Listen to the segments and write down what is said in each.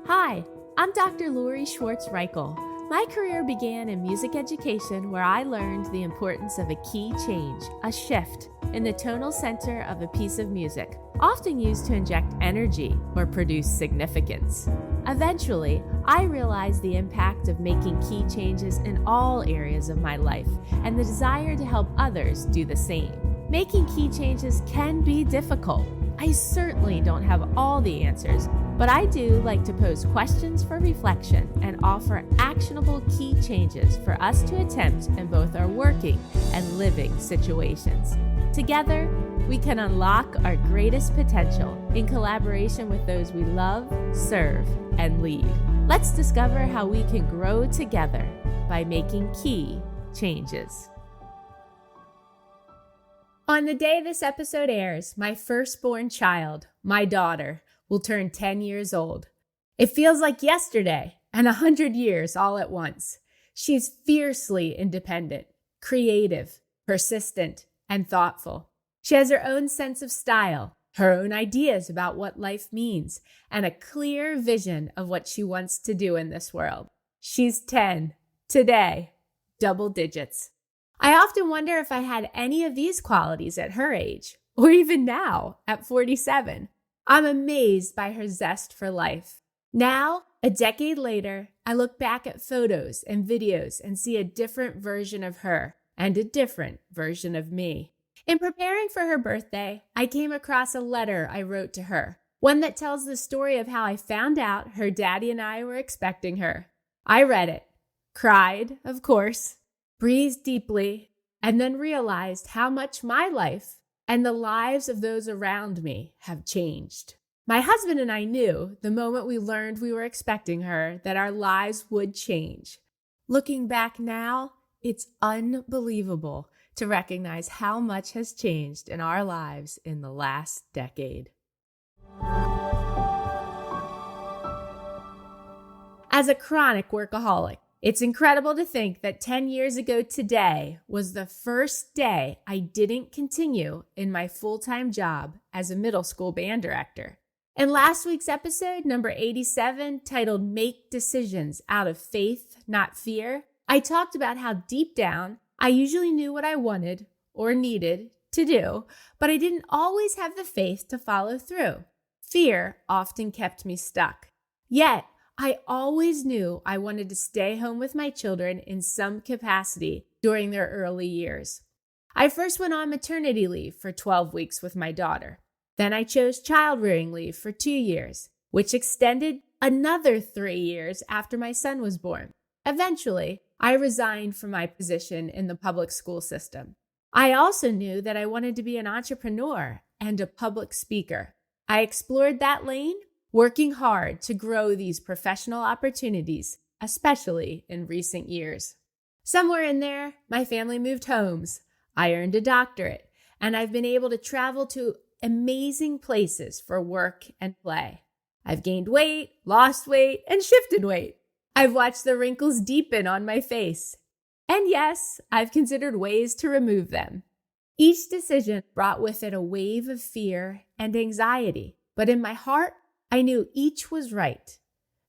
Hi, I'm Dr. Lori Schwartz-Reichel. My career began in music education where I learned the importance of a key change, a shift, in the tonal center of a piece of music, often used to inject energy or produce significance. Eventually, I realized the impact of making key changes in all areas of my life and the desire to help others do the same. Making key changes can be difficult. I certainly don't have all the answers, but I do like to pose questions for reflection and offer actionable key changes for us to attempt in both our working and living situations. Together, we can unlock our greatest potential in collaboration with those we love, serve, and lead. Let's discover how we can grow together by making key changes. On the day this episode airs, my firstborn child, my daughter, will turn 10 years old. It feels like yesterday and 100 years all at once. She's fiercely independent, creative, persistent, and thoughtful. She has her own sense of style, her own ideas about what life means, and a clear vision of what she wants to do in this world. She's 10, today, double digits. I often wonder if I had any of these qualities at her age, or even now at 47. I'm amazed by her zest for life. Now, a decade later, I look back at photos and videos and see a different version of her and a different version of me. In preparing for her birthday, I came across a letter I wrote to her, one that tells the story of how I found out her daddy and I were expecting her. I read it, cried, of course, breathed deeply, and then realized how much my life and the lives of those around me have changed. My husband and I knew the moment we learned we were expecting her that our lives would change. Looking back now, it's unbelievable to recognize how much has changed in our lives in the last decade. As a chronic workaholic, it's incredible to think that 10 years ago today was the first day I didn't continue in my full-time job as a middle school band director. In last week's episode, number 87, titled Make Decisions Out of Faith, Not Fear, I talked about how deep down I usually knew what I wanted or needed to do, but I didn't always have the faith to follow through. Fear often kept me stuck. Yet, I always knew I wanted to stay home with my children in some capacity during their early years. I first went on maternity leave for 12 weeks with my daughter. Then I chose child-rearing leave for 2 years, which extended another 3 years after my son was born. Eventually, I resigned from my position in the public school system. I also knew that I wanted to be an entrepreneur and a public speaker. I explored that lane, working hard to grow these professional opportunities, especially in recent years. Somewhere in there, my family moved homes. I earned a doctorate, and I've been able to travel to amazing places for work and play. I've gained weight, lost weight, and shifted weight. I've watched the wrinkles deepen on my face. And yes, I've considered ways to remove them. Each decision brought with it a wave of fear and anxiety, but in my heart, I knew each was right.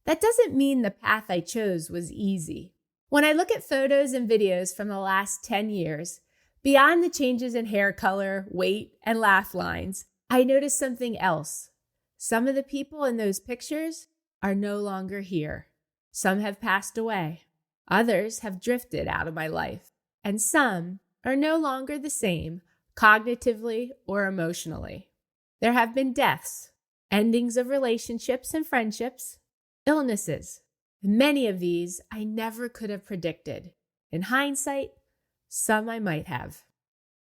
That doesn't mean the path I chose was easy. When I look at photos and videos from the last 10 years, beyond the changes in hair color, weight, and laugh lines, I noticed something else. Some of the people in those pictures are no longer here. Some have passed away. Others have drifted out of my life. And some are no longer the same, cognitively or emotionally. There have been deaths, endings of relationships and friendships, illnesses. Many of these I never could have predicted. In hindsight, some I might have.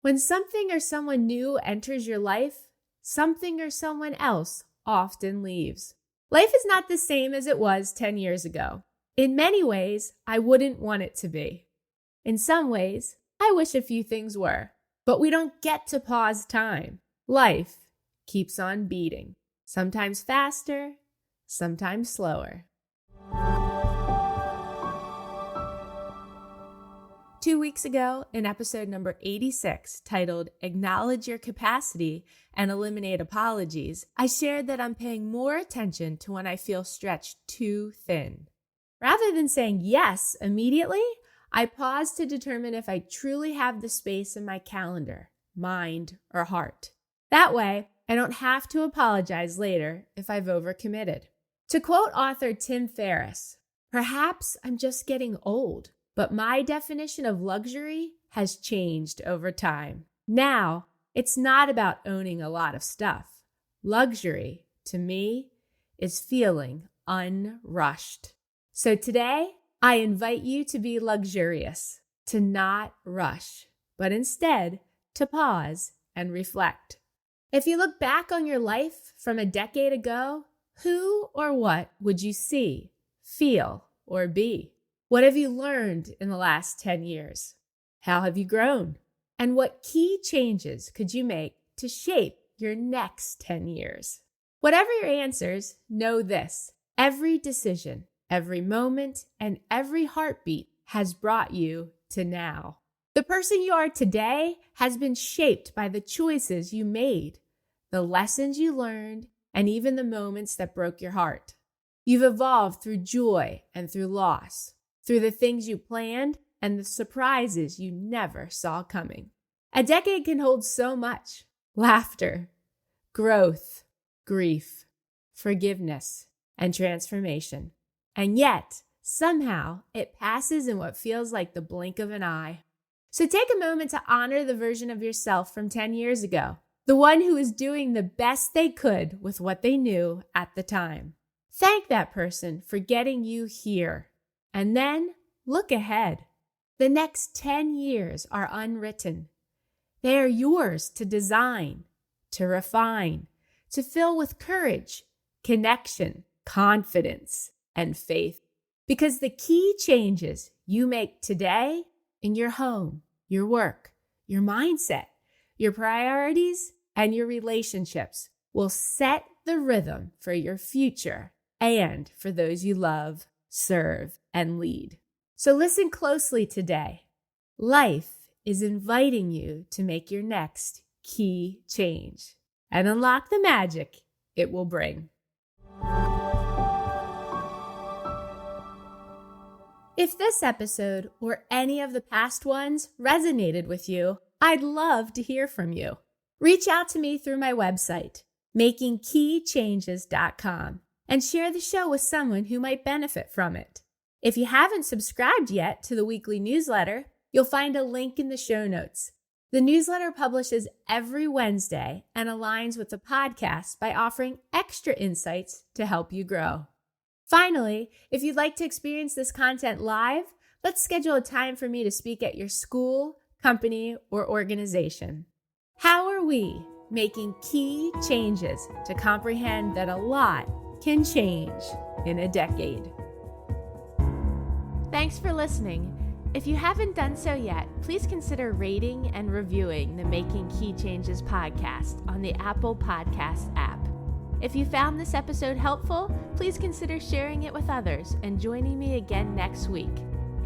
When something or someone new enters your life, something or someone else often leaves. Life is not the same as it was 10 years ago. In many ways, I wouldn't want it to be. In some ways, I wish a few things were. But we don't get to pause time. Life keeps on beating. Sometimes faster, sometimes slower. 2 weeks ago, in episode number 86, titled Acknowledge Your Capacity and Eliminate Apologies, I shared that I'm paying more attention to when I feel stretched too thin. Rather than saying yes immediately, I pause to determine if I truly have the space in my calendar, mind, or heart. That way, I don't have to apologize later if I've overcommitted. To quote author Tim Ferriss, "Perhaps I'm just getting old, but my definition of luxury has changed over time. Now, it's not about owning a lot of stuff. Luxury, to me, is feeling unrushed." So today, I invite you to be luxurious, to not rush, but instead to pause and reflect. If you look back on your life from a decade ago, who or what would you see, feel, or be? What have you learned in the last 10 years? How have you grown? And what key changes could you make to shape your next 10 years? Whatever your answers, know this: every decision, every moment, and every heartbeat has brought you to now. The person you are today has been shaped by the choices you made, the lessons you learned, and even the moments that broke your heart. You've evolved through joy and through loss, through the things you planned and the surprises you never saw coming. A decade can hold so much: laughter, growth, grief, forgiveness, and transformation. And yet, somehow, it passes in what feels like the blink of an eye. So take a moment to honor the version of yourself from 10 years ago, the one who was doing the best they could with what they knew at the time. Thank that person for getting you here. And then look ahead. The next 10 years are unwritten. They are yours to design, to refine, to fill with courage, connection, confidence, and faith. Because the key changes you make today in your home, your work, your mindset, your priorities, and your relationships will set the rhythm for your future and for those you love, serve, and lead. So listen closely today. Life is inviting you to make your next key change and unlock the magic it will bring. If this episode or any of the past ones resonated with you, I'd love to hear from you. Reach out to me through my website, makingkeychanges.com, and share the show with someone who might benefit from it. If you haven't subscribed yet to the weekly newsletter, you'll find a link in the show notes. The newsletter publishes every Wednesday and aligns with the podcast by offering extra insights to help you grow. Finally, if you'd like to experience this content live, let's schedule a time for me to speak at your school, company, or organization. How are we making key changes to comprehend that a lot can change in a decade? Thanks for listening. If you haven't done so yet, please consider rating and reviewing the Making Key Changes podcast on the Apple Podcast app. If you found this episode helpful, please consider sharing it with others and joining me again next week.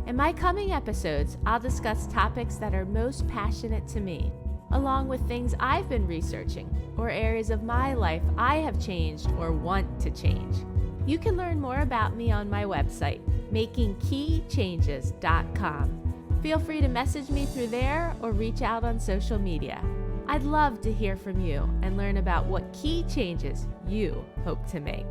In my coming episodes, I'll discuss topics that are most passionate to me, along with things I've been researching or areas of my life I have changed or want to change. You can learn more about me on my website, makingkeychanges.com. Feel free to message me through there or reach out on social media. I'd love to hear from you and learn about what key changes you hope to make.